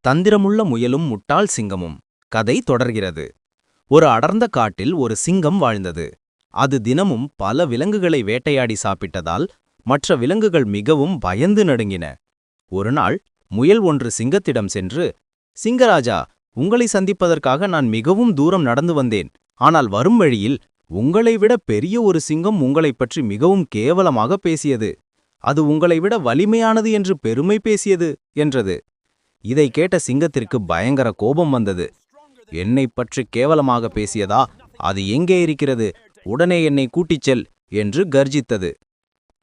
தந்திரமுள்ள முயலும் முட்டாள் சிங்கமும் கதை தொடர்கிறது. ஒரு அடர்ந்த காட்டில் ஒரு சிங்கம் வாழ்ந்தது. அது தினமும் பல விலங்குகளை வேட்டையாடி சாப்பிட்டதால் மற்ற விலங்குகள் மிகவும் பயந்து நடுங்கின. ஒருநாள் முயல் ஒன்று சிங்கத்திடம் சென்று, சிங்கராஜா, உங்களை சந்திப்பதற்காக நான் மிகவும் தூரம் நடந்து வந்தேன். ஆனால் வரும் வழியில் உங்களை விட பெரிய ஒரு சிங்கம் உங்களைப் பற்றி மிகவும் கேவலமாக பேசியது. அது உங்களை விட வலிமையானது என்று பெருமை பேசியது என்றது. இதை கேட்ட சிங்கத்திற்கு பயங்கர கோபம் வந்தது. என்னைப் பற்றி கேவலமாக பேசியதா? அது எங்கே இருக்கிறது? உடனே என்னை கூட்டிச் செல் என்று கர்ஜித்தது.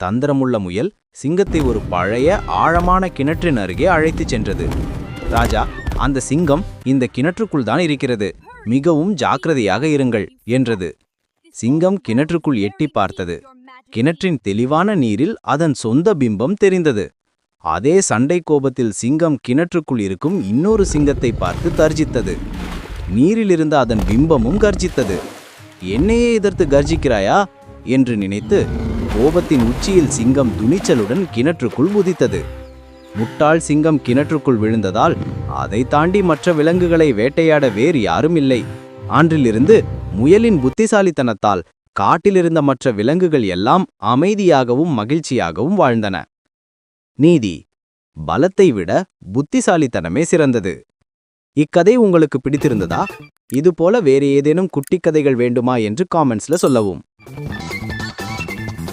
தந்திரமுள்ள முயல் சிங்கத்தை ஒரு பழைய ஆழமான கிணற்றின் அருகே அழைத்துச் சென்றது. ராஜா, அந்த சிங்கம் இந்த கிணற்றுக்குள் தான் இருக்கிறது. மிகவும் ஜாக்கிரதையாக இருங்கள் என்றது. சிங்கம் கிணற்றுக்குள் எட்டி பார்த்தது. கிணற்றின் தெளிவான நீரில் அதன் சொந்த பிம்பம் தெரிந்தது. அதே சண்டை கோபத்தில் சிங்கம் கிணற்றுக்குள் இருக்கும் இன்னொரு சிங்கத்தை பார்த்து கர்ஜித்தது. நீரிலிருந்த அதன் பிம்பமும் கர்ஜித்தது. என்னையே எதிர்த்து கர்ஜிக்கிறாயா என்று நினைத்து கோபத்தின் உச்சியில் சிங்கம் துணிச்சலுடன் கிணற்றுக்குள் குதித்தது. முட்டாள் சிங்கம் கிணற்றுக்குள் விழுந்ததால் அதை தாண்டி மற்ற விலங்குகளை வேட்டையாட வேறு யாரும் இல்லை. அன்றிலிருந்து முயலின் புத்திசாலித்தனத்தால் காட்டிலிருந்த மற்ற விலங்குகள் எல்லாம் அமைதியாகவும் மகிழ்ச்சியாகவும் வாழ்ந்தன. நீதி: பலத்தை விட புத்திசாலித்தனமே சிறந்தது. இக்கதை உங்களுக்கு பிடித்திருந்ததா? இதுபோல வேறு ஏதேனும் குட்டிக் கதைகள் வேண்டுமா என்று காமெண்ட்ஸ்ல சொல்லவும்.